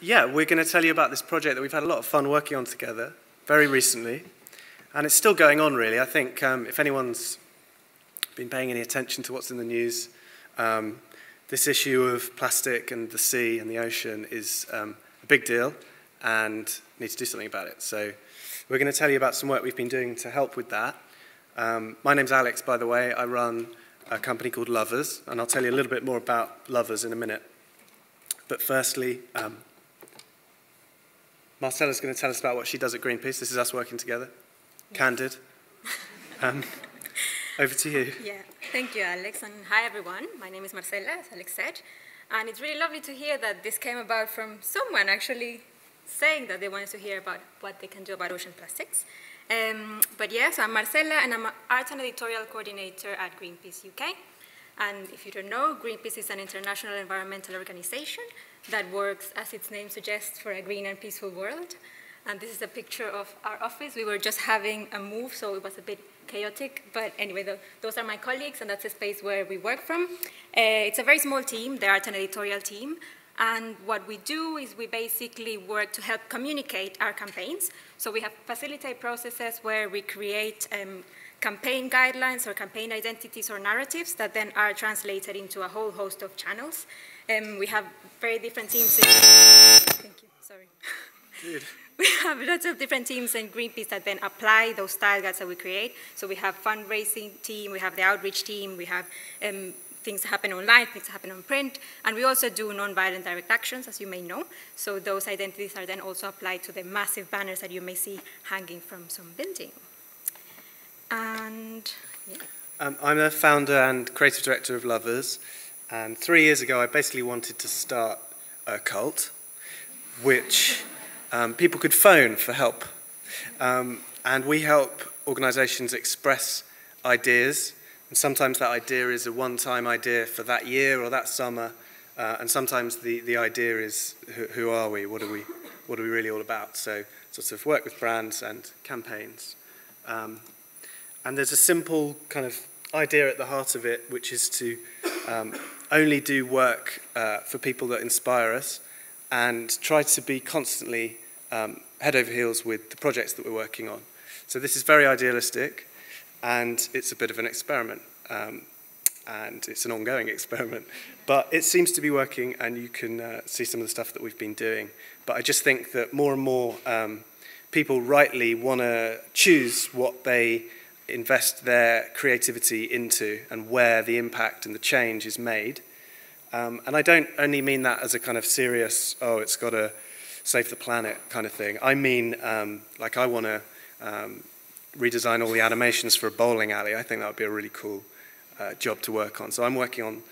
Yeah, we're going to tell you about this project that we've had a lot of fun working on together very recently. And it's still going on, really. I think if anyone's been paying any attention to what's in the news, this issue of plastic and the sea and the ocean is a big deal and need to do something about it. So we're going to tell you about some work we've been doing to help with that. My name's Alex, by the way. I run a company called Lovers, and I'll tell you a little bit more about Lovers in a minute. But firstly, Marcela's going to tell us about what she does at Greenpeace. This is us working together. Yes. Candid. Over to you. Yeah, thank you, Alex, and hi, everyone. My name is Marcela, as Alex said, and it's really lovely to hear that this came about from someone actually saying that they wanted to hear about what they can do about ocean plastics. But yes, I'm Marcela, and I'm an Arts and Editorial Coordinator at Greenpeace UK. And if you don't know, Greenpeace is an international environmental organization that works, as its name suggests, for a green and peaceful world. And this is a picture of our office. We were just having a move, so it was a bit chaotic. But anyway, those are my colleagues, and that's the space where we work from. It's a very small team, the Art and Editorial team. And what we do is we basically work to help communicate our campaigns. So we have facilitate processes where we create campaign guidelines or campaign identities or narratives that then are translated into a whole host of channels. We have very different teams. Thank you, sorry. Good. We have lots of different teams in Greenpeace that then apply those style guides that we create. So we have fundraising team, we have the outreach team, we have things that happen online, things that happen on print, and we also do non-violent direct actions, as you may know. So those identities are then also applied to the massive banners that you may see hanging from some building. And yeah. I'm the founder and creative director of Lovers, and 3 years ago I basically wanted to start a cult, which people could phone for help. And we help organizations express ideas, and sometimes that idea is a one-time idea for that year or that summer, and sometimes the idea is, who are we? What are we really all about? So sort of work with brands and campaigns. And there's a simple kind of idea at the heart of it, which is to only do work for people that inspire us and try to be constantly head over heels with the projects that we're working on. So this is very idealistic, and it's a bit of an experiment, and it's an ongoing experiment. But it seems to be working, and you can see some of the stuff that we've been doing. But I just think that more and more people rightly want to choose what they invest their creativity into and where the impact and the change is made. And I don't only mean that as a kind of serious, oh, it's got to save the planet kind of thing. I mean, like I want to redesign all the animations for a bowling alley. I think that would be a really cool job to work on. So I'm working on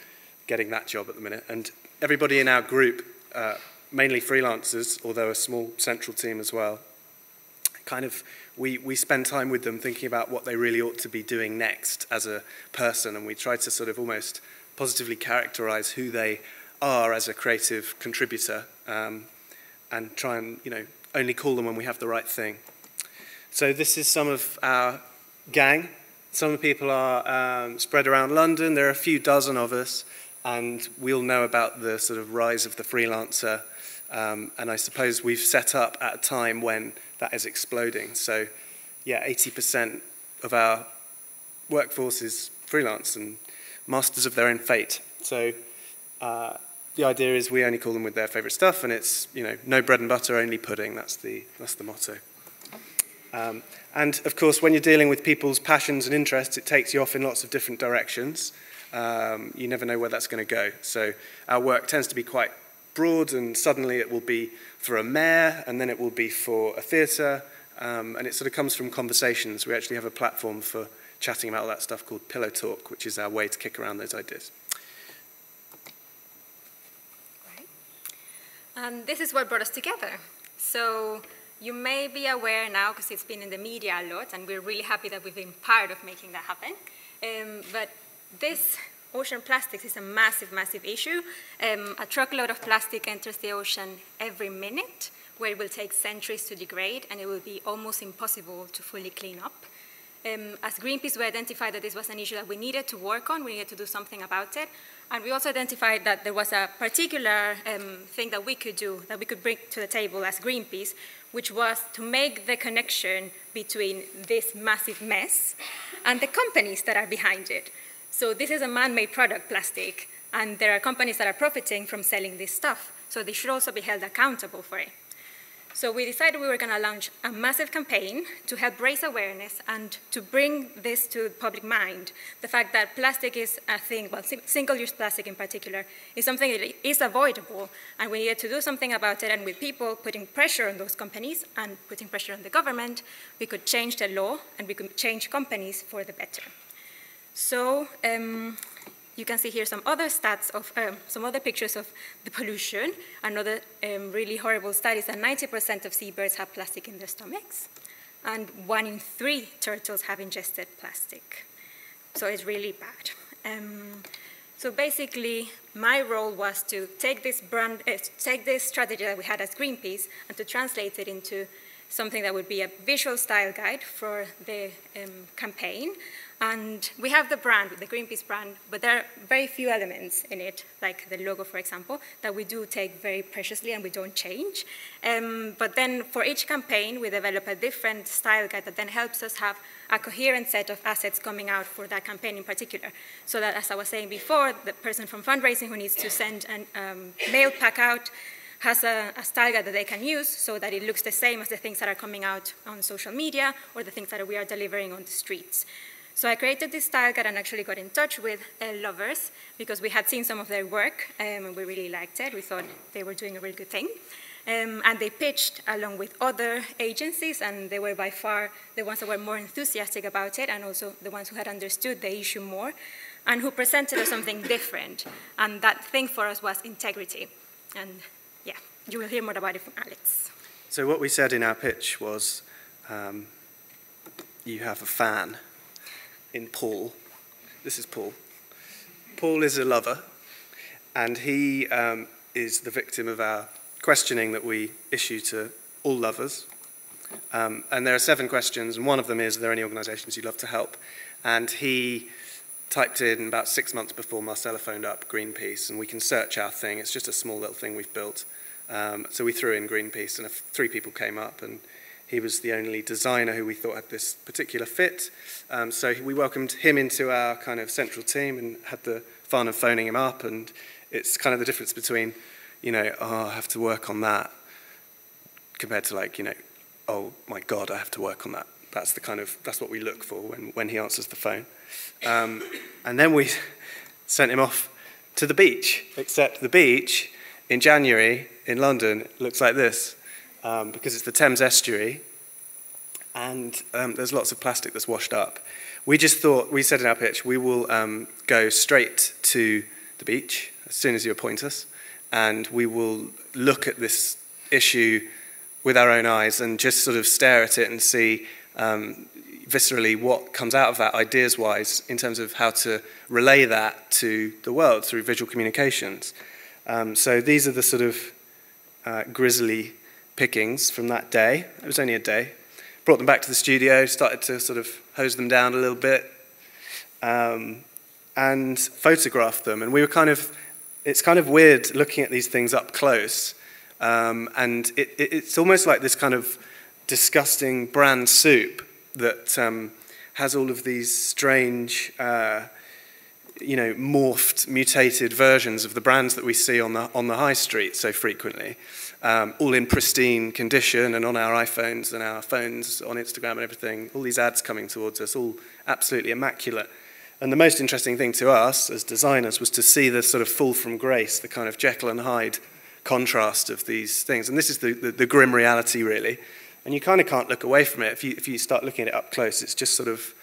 getting that job at the minute. And everybody in our group, mainly freelancers, although a small central team as well, kind of, we spend time with them thinking about what they really ought to be doing next as a person, and we try to sort of almost positively characterize who they are as a creative contributor, and try and, you know, only call them when we have the right thing. So this is some of our gang. Some of the people are spread around London. There are a few dozen of us, and we'll know about the sort of rise of the freelancer. And I suppose we've set up at a time when that is exploding. So, yeah, 80% of our workforce is freelance and masters of their own fate. So the idea is we only call them with their favorite stuff, and it's, you know, no bread and butter, only pudding. That's the motto. And of course, when you're dealing with people's passions and interests, it takes you off in lots of different directions. You never know where that's going to go. So our work tends to be quite broad, and suddenly it will be for a mayor, and then it will be for a theatre, and it sort of comes from conversations. We actually have a platform for chatting about all that stuff called Pillow Talk, which is our way to kick around those ideas. Right. And this is what brought us together. So you may be aware now, because it's been in the media a lot, and we're really happy that we've been part of making that happen. But this ocean plastics is a massive, massive issue. A truckload of plastic enters the ocean every minute, where it will take centuries to degrade, and it will be almost impossible to fully clean up. As Greenpeace, we identified that this was an issue that we needed to work on, we needed to do something about it, And we also identified that there was a particular thing that we could do, that we could bring to the table as Greenpeace, which was to make the connection between this massive mess and the companies that are behind it. So this is a man-made product, plastic, and there are companies that are profiting from selling this stuff. So they should also be held accountable for it. So we decided we were going to launch a massive campaign to help raise awareness and to bring this to the public mind. The fact that plastic is a thing, well, single-use plastic in particular, is something that is avoidable, and we needed to do something about it, and with people putting pressure on those companies and putting pressure on the government, we could change the law and we could change companies for the better. So you can see here some other stats of, some other pictures of the pollution. Another really horrible study is that 90% of seabirds have plastic in their stomachs, and 1 in 3 turtles have ingested plastic. So it's really bad. So basically, my role was to take this strategy that we had as Greenpeace and to translate it into something that would be a visual style guide for the campaign. And we have the brand, the Greenpeace brand, but there are very few elements in it, like the logo, for example, that we do take very preciously and we don't change. But then for each campaign, we develop a different style guide that then helps us have a coherent set of assets coming out for that campaign in particular. So that, as I was saying before, the person from fundraising who needs to send a mail pack out has a style guide that they can use so that it looks the same as the things that are coming out on social media or the things that we are delivering on the streets. So I created this style guide and actually got in touch with Lovers because we had seen some of their work and we really liked it. We thought they were doing a really good thing. And they pitched along with other agencies, and they were by far the ones that were more enthusiastic about it and also the ones who had understood the issue more and who presented us something different. And that thing for us was integrity. And yeah, you will hear more about it from Alex. So what we said in our pitch was you have a fan in Paul. This is Paul. Paul is a lover, and he is the victim of our questioning that we issue to all lovers. And there are 7 questions, and one of them is, are there any organisations you'd love to help? And he typed in about 6 months before Marcela phoned up Greenpeace, and we can search our thing. It's just a small little thing we've built. So we threw in Greenpeace, and 3 people came up, and he was the only designer who we thought had this particular fit. So we welcomed him into our kind of central team and had the fun of phoning him up. And it's kind of the difference between, you know, oh, I have to work on that, compared to like, you know, oh my God, I have to work on that. That's what we look for when he answers the phone. And then we sent him off to the beach, except the beach in January in London looks like this. Because it's the Thames estuary, and there's lots of plastic that's washed up. We just thought, we said in our pitch, we will go straight to the beach as soon as you appoint us, and we will look at this issue with our own eyes and just sort of stare at it and see viscerally what comes out of that ideas-wise in terms of how to relay that to the world through visual communications. So these are the sort of grisly pickings from that day. It was only a day. Brought them back to the studio, started to sort of hose them down a little bit, and photographed them. And we were it's kind of weird looking at these things up close. And it's almost like this kind of disgusting bran soup that has all of these strange, morphed, mutated versions of the brands that we see on the high street so frequently. All in pristine condition and on our iPhones and our phones on Instagram and everything, all these ads coming towards us, all absolutely immaculate. And the most interesting thing to us as designers was to see the sort of fall from grace, the kind of Jekyll and Hyde contrast of these things. And this is the grim reality, really. And you kind of can't look away from it. If you start looking at it up close, it's just sort of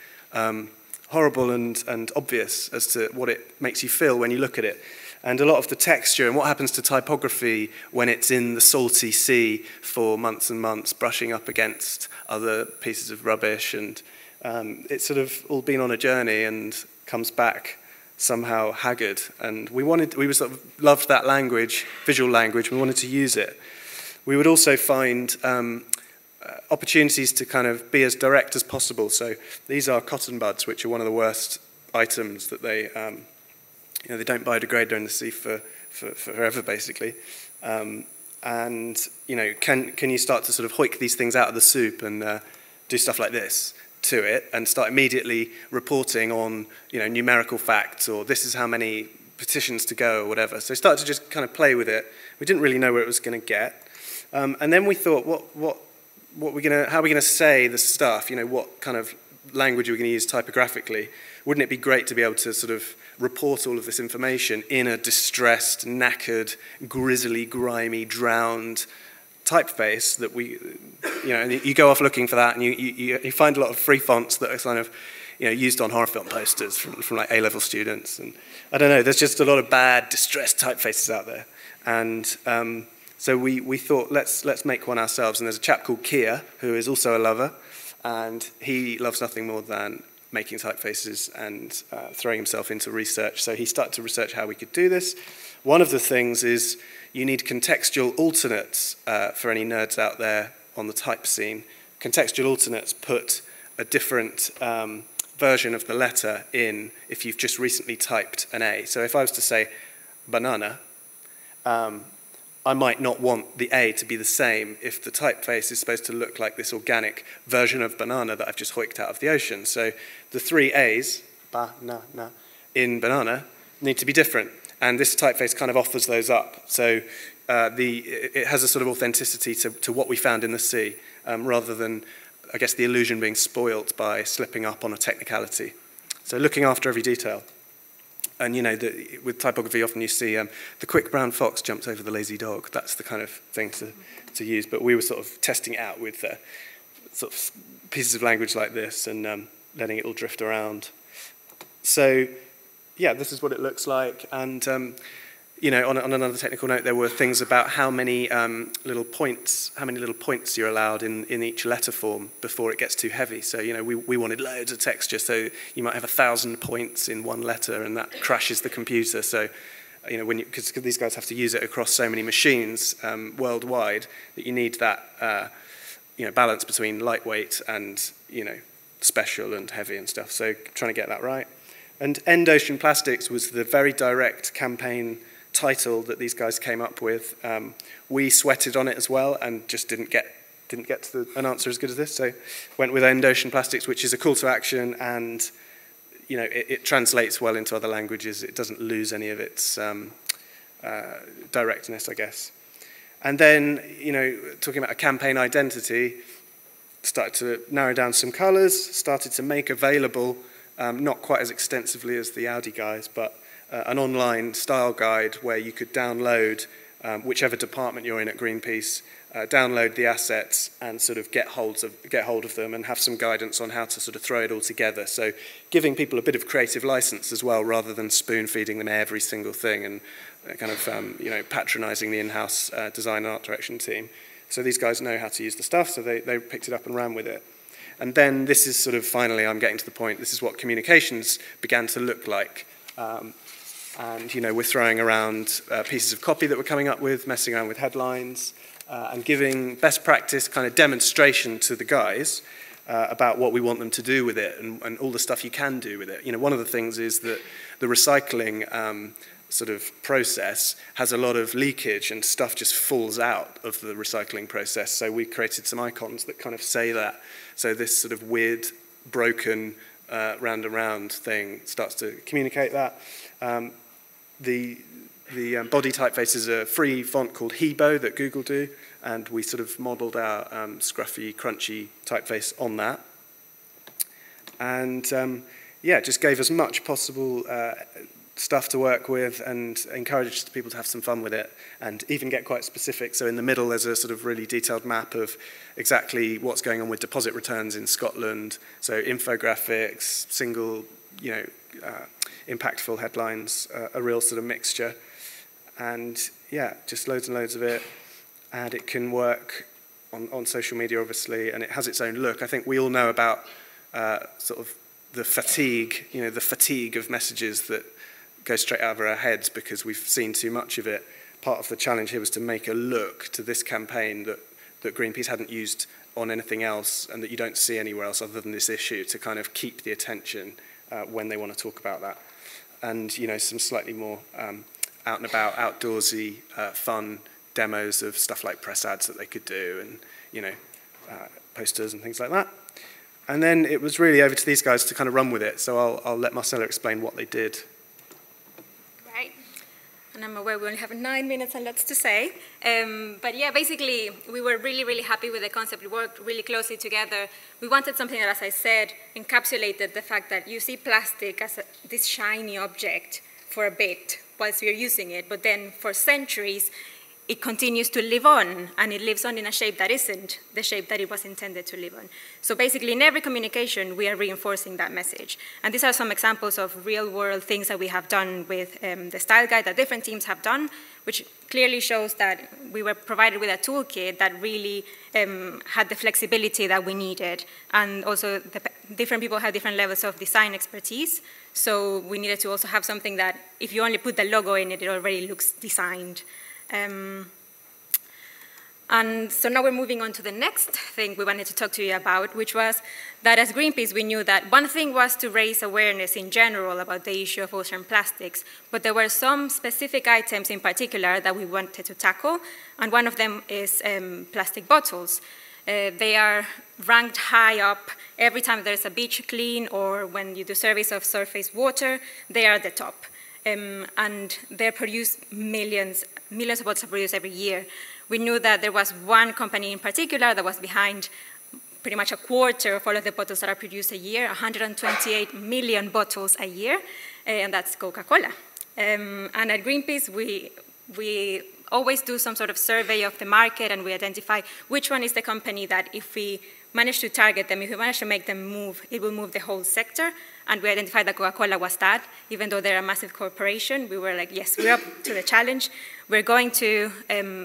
horrible and obvious as to what it makes you feel when you look at it. And a lot of the texture and what happens to typography when it's in the salty sea for months and months, brushing up against other pieces of rubbish. And it's sort of all been on a journey and comes back somehow haggard. And we sort of loved that language, visual language. We wanted to use it. We would also find opportunities to kind of be as direct as possible. So these are cotton buds, which are one of the worst items that they they don't biodegrade, they're in the sea for forever, basically. And can you start to sort of hoik these things out of the soup and do stuff like this to it and start immediately reporting on numerical facts, or this is how many petitions to go or whatever. So start to just kind of play with it. We didn't really know where it was going to get, and then we thought, how are we going to say the stuff? What kind of language are we going to use typographically? Wouldn't it be great to be able to sort of report all of this information in a distressed, knackered, grisly, grimy, drowned typeface that and you go off looking for that, and you find a lot of free fonts that are kind of used on horror film posters from like A-level students, and I don't know, there's just a lot of bad, distressed typefaces out there, and so we thought let's make one ourselves. And there's a chap called Kia who is also a lover, and he loves nothing more than making typefaces and throwing himself into research. So he started to research how we could do this. One of the things is you need contextual alternates for any nerds out there on the type scene. Contextual alternates put a different version of the letter in if you've just recently typed an A. So if I was to say banana, I might not want the A to be the same if the typeface is supposed to look like this organic version of banana that I've just hoiked out of the ocean. So the 3 A's, ba-na-na, in banana need to be different. And this typeface kind of offers those up. So it has a sort of authenticity to what we found in the sea, rather than, I guess, the illusion being spoilt by slipping up on a technicality. So looking after every detail. And with typography, often you see the quick brown fox jumps over the lazy dog. That's the kind of thing to use. But we were sort of testing it out with sort of pieces of language like this and letting it all drift around. So, yeah, this is what it looks like. And on another technical note, there were things about how many little points you're allowed in each letter form before it gets too heavy. So we wanted loads of texture, so you might have 1,000 points in one letter, and that crashes the computer. So because these guys have to use it across so many machines worldwide, that you need that balance between lightweight and special and heavy and stuff. So trying to get that right. And End Ocean Plastics was the very direct campaign title that these guys came up with. We sweated on it as well and just didn't get to an answer as good as this. So went with End Ocean Plastics, which is a call to action, and it translates well into other languages. It doesn't lose any of its directness, I guess. And then talking about a campaign identity, started to narrow down some colors, started to make available, not quite as extensively as the Audi guys, but an online style guide where you could download, whichever department you're in at Greenpeace, download the assets and sort of get hold of them and have some guidance on how to sort of throw it all together. So giving people a bit of creative license as well, rather than spoon feeding them every single thing and kind of patronizing the in-house design and art direction team. So these guys know how to use the stuff, so they picked it up and ran with it. And then this is sort of, finally, I'm getting to the point, this is what communications began to look like. And we're throwing around pieces of copy that we're coming up with, messing around with headlines, and giving best practice kind of demonstration to the guys about what we want them to do with it and all the stuff you can do with it. One of the things is that the recycling sort of process has a lot of leakage and stuff just falls out of the recycling process. So we created some icons that kind of say that. So this sort of weird, broken, round and round thing starts to communicate that. The body typeface is a free font called Hebo that Google do, and we sort of modeled our scruffy, crunchy typeface on that. And just gave as much possible stuff to work with and encouraged people to have some fun with it and even get quite specific. So in the middle there's a sort of really detailed map of exactly what's going on with deposit returns in Scotland. So infographics, single, impactful headlines, a real sort of mixture. And yeah, just loads and loads of it. And it can work on social media, obviously, and it has its own look. I think we all know about sort of the fatigue, the fatigue of messages that go straight out of our heads because we've seen too much of it. Part of the challenge here was to make a look to this campaign that Greenpeace hadn't used on anything else and that you don't see anywhere else other than this issue, to kind of keep the attention when they want to talk about that. and some slightly more out and about, outdoorsy, fun demos of stuff like press ads that they could do, and posters and things like that. And then it was really over to these guys to kind of run with it. So I'll let Marcela explain what they did. Right. And I'm aware we only have 9 minutes and lots to say. But yeah, basically, we were really, really happy with the concept. We worked really closely together. We wanted something that, as I said, encapsulated the fact that you see plastic as this shiny object for a bit whilst we're using it, but then for centuries, it continues to live on, and it lives on in a shape that isn't the shape that it was intended to live on. So basically, in every communication, we are reinforcing that message. And these are some examples of real-world things that we have done with the style guide that different teams have done, which clearly shows that we were provided with a toolkit that really had the flexibility that we needed. And also, different people have different levels of design expertise. So we needed to also have something that, if you only put the logo in it, it already looks designed. And so now we're moving on to the next thing we wanted to talk to you about, which was that as Greenpeace, we knew that one thing was to raise awareness in general about the issue of ocean plastics, but there were some specific items in particular that we wanted to tackle, and one of them is plastic bottles. They are ranked high up. Every time there's a beach clean or when you do surveys of surface water, they are at the top. And they produce millions of bottles are produced every year. We knew that there was one company in particular that was behind pretty much a quarter of all of the bottles that are produced a year, 128 million bottles a year, and that's Coca-Cola. And at Greenpeace, we always do some sort of survey of the market, and we identify which one is the company that if we manage to target them, if we manage to make them move, it will move the whole sector. And we identified that Coca-Cola was that. Even though they're a massive corporation, we were like, yes, we're up to the challenge. We're going to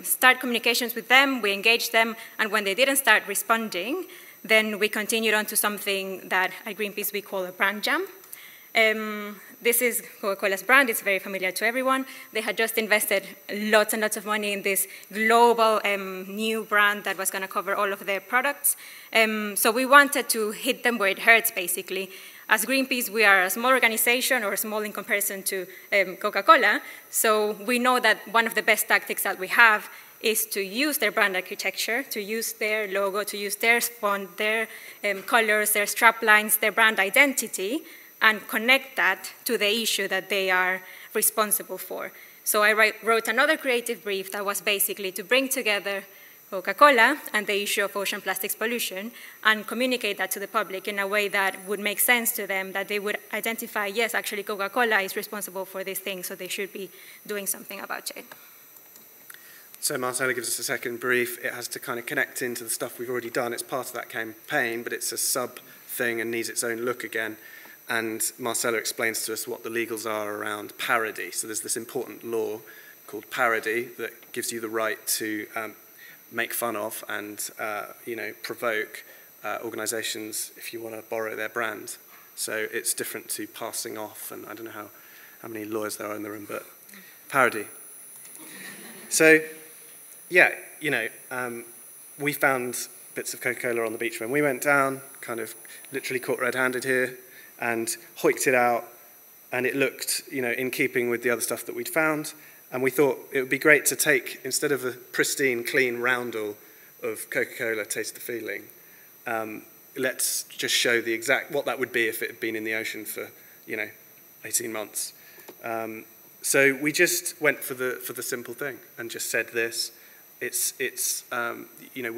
start communications with them. We engaged them. And when they didn't start responding, then we continued on to something that at Greenpeace we call a brand jam. This is Coca-Cola's brand. It's very familiar to everyone. They had just invested lots and lots of money in this global new brand that was going to cover all of their products. So we wanted to hit them where it hurts, basically. As Greenpeace, we are a small organization, or small in comparison to Coca-Cola, so we know that one of the best tactics that we have is to use their brand architecture, to use their logo, to use their font, their colors, their strap lines, their brand identity, and connect that to the issue that they are responsible for. So I wrote another creative brief that was basically to bring together Coca-Cola and the issue of ocean plastics pollution and communicate that to the public in a way that would make sense to them, that they would identify, yes, actually Coca-Cola is responsible for this thing, so they should be doing something about it. So Marcela gives us a second brief. It has to kind of connect into the stuff we've already done. It's part of that campaign, but it's a sub thing and needs its own look again. And Marcela explains to us what the legals are around parody. So there's this important law called parody that gives you the right to make fun of and provoke organisations if you want to borrow their brand. So it's different to passing off, and I don't know how many lawyers there are in the room, but parody. So yeah, we found bits of Coca-Cola on the beach when we went down, kind of literally caught red-handed here, and hoiked it out, and it looked, in keeping with the other stuff that we'd found. And we thought it would be great to take, instead of a pristine, clean roundel of Coca-Cola Taste the Feeling, let's just show the exact, what that would be if it had been in the ocean for, 18 months. So we just went for the simple thing and just said this. We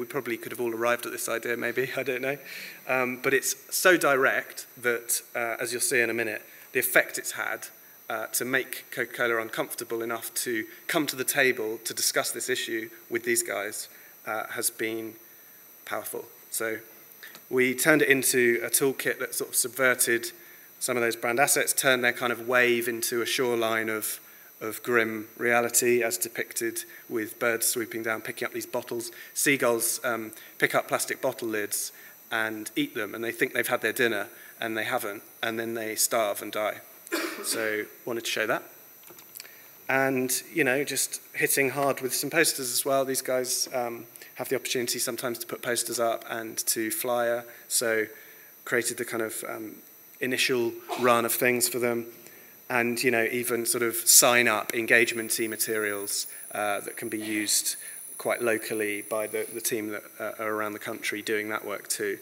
probably could have all arrived at this idea, maybe, I don't know. But it's so direct that, as you'll see in a minute, the effect it's had to make Coca-Cola uncomfortable enough to come to the table to discuss this issue with these guys has been powerful. So we turned it into a toolkit that sort of subverted some of those brand assets, turned their kind of wave into a shoreline of grim reality as depicted with birds swooping down, picking up these bottles. Seagulls pick up plastic bottle lids and eat them, and they think they've had their dinner, and they haven't, and then they starve and die. So wanted to show that. And, just hitting hard with some posters as well. These guys have the opportunity sometimes to put posters up and to flyer, so created the kind of initial run of things for them. and even sort of sign up engagement-y materials that can be used quite locally by the team that are around the country doing that work too,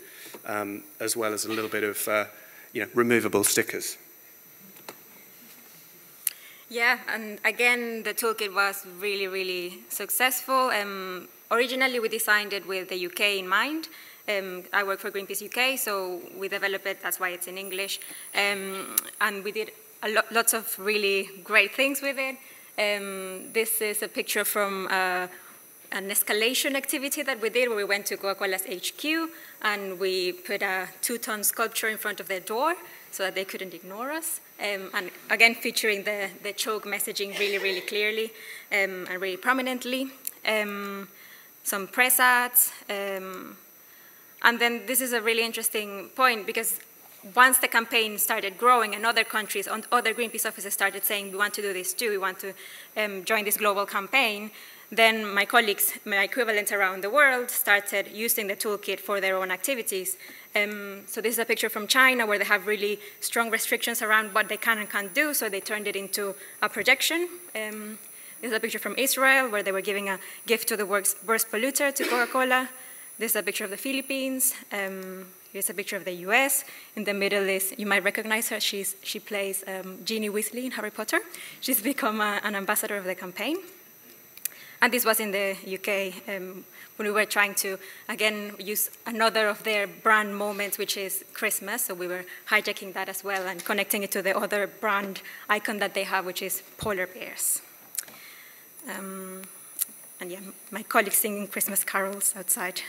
as well as a little bit of removable stickers. Yeah, and again, the toolkit was really, really successful. Originally, we designed it with the UK in mind. I work for Greenpeace UK, so we developed it, that's why it's in English. And we did lots of really great things with it. This is a picture from an escalation activity that we did where we went to Coca-Cola's HQ and we put a 2-ton sculpture in front of their door so that they couldn't ignore us. And again, featuring the choke messaging really, really clearly and really prominently. Some press ads. And then this is a really interesting point because once the campaign started growing and other countries, other Greenpeace offices started saying, we want to do this too, we want to join this global campaign, then my colleagues, my equivalents around the world, started using the toolkit for their own activities. So this is a picture from China where they have really strong restrictions around what they can and can't do, so they turned it into a projection. This is a picture from Israel where they were giving a gift to the world's worst polluter, to Coca-Cola. This is a picture of the Philippines. Here's a picture of the US. In the middle is, you might recognize her, she plays Ginny Weasley in Harry Potter. She's become an ambassador of the campaign. And this was in the UK when we were trying to, again, use another of their brand moments, which is Christmas. So we were hijacking that as well and connecting it to the other brand icon that they have, which is polar bears. And yeah, my colleagues singing Christmas carols outside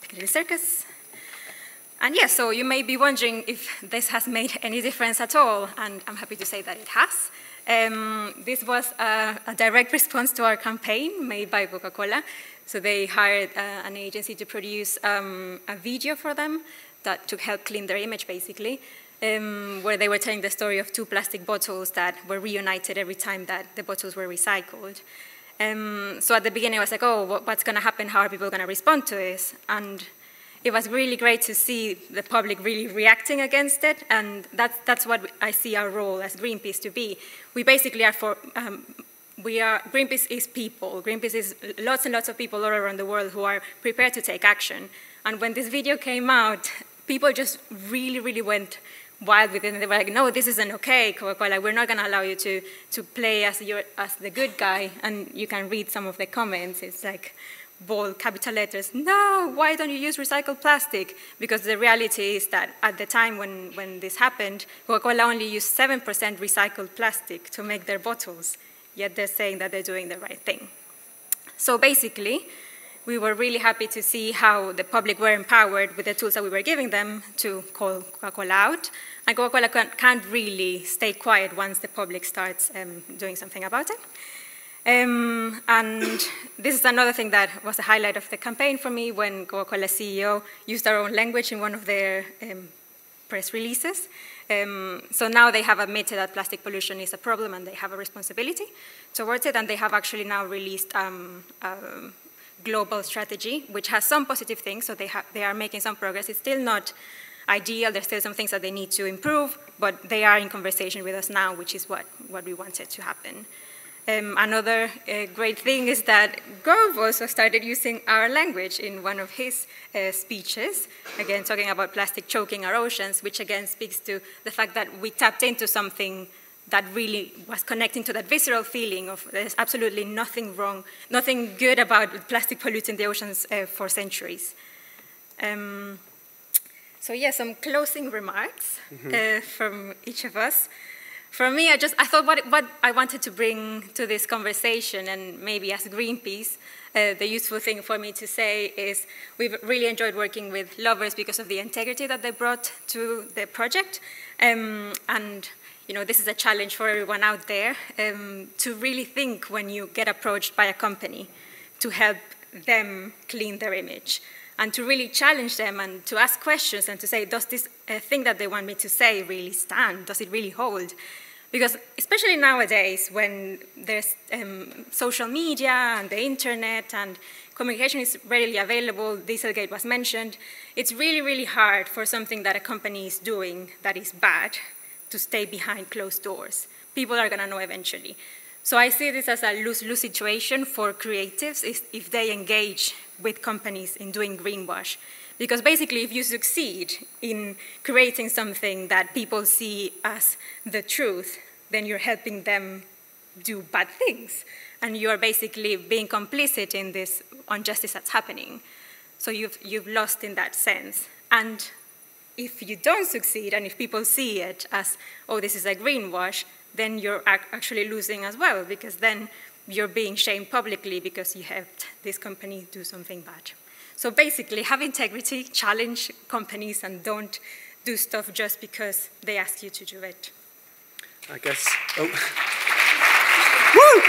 Piccadilly Circus. And yeah, so you may be wondering if this has made any difference at all, and I'm happy to say that it has. This was a direct response to our campaign made by Coca-Cola. So they hired an agency to produce a video for them to help clean their image, basically, where they were telling the story of 2 plastic bottles that were reunited every time that the bottles were recycled. So at the beginning, I was like, oh, what's going to happen? How are people going to respond to this? And it was really great to see the public really reacting against it, and that's what I see our role as Greenpeace to be. We basically are Greenpeace is people. Greenpeace is lots and lots of people all around the world who are prepared to take action. And when this video came out, people just really, really went wild with it, and they were like, no, this isn't okay, Coca-Cola, we're not going to allow you to play as the good guy. And you can read some of the comments. It's like, bold capital letters, no, why don't you use recycled plastic? Because the reality is that at the time when this happened, Coca-Cola only used 7% recycled plastic to make their bottles, yet they're saying that they're doing the right thing. So basically, we were really happy to see how the public were empowered with the tools that we were giving them to call Coca-Cola out. And Coca-Cola can't really stay quiet once the public starts doing something about it. And this is another thing that was a highlight of the campaign for me when Coca-Cola CEO used their own language in one of their press releases. So now they have admitted that plastic pollution is a problem and they have a responsibility towards it, and they have actually now released a global strategy, which has some positive things, so they are making some progress. It's still not ideal, there's still some things that they need to improve, but they are in conversation with us now, which is what we wanted to happen. Another great thing is that Gove also started using our language in one of his speeches, again talking about plastic choking our oceans, which again speaks to the fact that we tapped into something that really was connecting to that visceral feeling of there's absolutely nothing wrong, nothing good about plastic polluting the oceans for centuries. So yeah, some closing remarks from each of us. For me, I thought what I wanted to bring to this conversation, and maybe as Greenpeace, the useful thing for me to say is we've really enjoyed working with Lovers because of the integrity that they brought to the project. And this is a challenge for everyone out there, to really think when you get approached by a company to help them clean their image, and to really challenge them and to ask questions and to say, does this thing that they want me to say really stand? Does it really hold? Because especially nowadays when there's social media and the internet and communication is readily available, Dieselgate was mentioned, it's really, really hard for something that a company is doing that is bad to stay behind closed doors. people are going to know eventually. So I see this as a lose-lose situation for creatives if they engage with companies in doing greenwash. Because basically, if you succeed in creating something that people see as the truth, then you're helping them do bad things. And you're basically being complicit in this injustice that's happening. So you've lost in that sense. And if you don't succeed, and if people see it as, oh, this is a greenwash, then you're actually losing as well, because then you're being shamed publicly because you helped this company do something bad. So basically, have integrity, challenge companies, and don't do stuff just because they ask you to do it. I guess. Oh. Woo!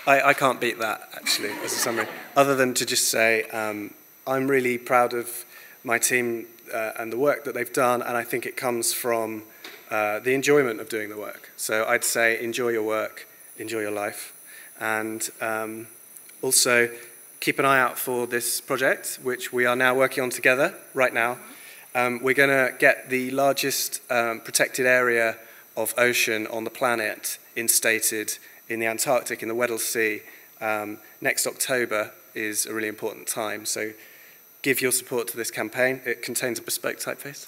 I can't beat that, actually, as a summary, other than to just say I'm really proud of my team and the work that they've done, and I think it comes from the enjoyment of doing the work. So I'd say enjoy your work, enjoy your life, and also keep an eye out for this project, which we are now working on together right now. We're going to get the largest protected area of ocean on the planet instated in the Antarctic, in the Weddell Sea. Next October is a really important time, so give your support to this campaign. It contains a bespoke typeface,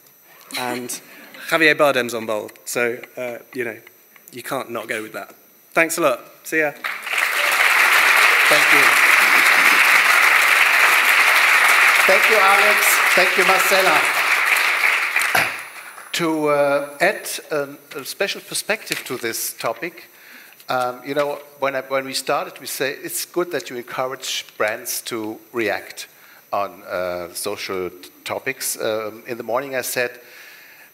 and Javier Bardem's on board, so you know, you can't not go with that. Thanks a lot. See ya. Thank you. Thank you, Alex. Thank you, Marcela. To add a special perspective to this topic, you know, when we started, we say it's good that you encourage brands to react on social topics. In the morning I said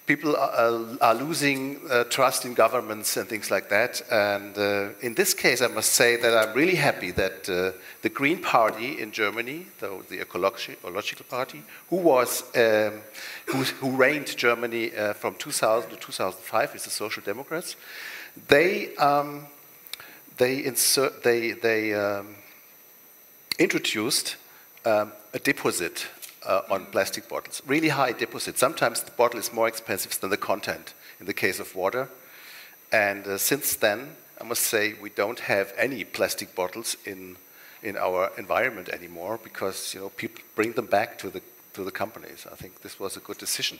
people are losing trust in governments and things like that. And in this case, I must say that I'm really happy that the Green Party in Germany, the ecological party, who reigned Germany from 2000 to 2005 with the Social Democrats, they introduced a deposit on plastic bottles, really high deposit. Sometimes the bottle is more expensive than the content in the case of water. And since then, I must say, we don't have any plastic bottles in our environment anymore because, you know, people bring them back to the companies. I think this was a good decision.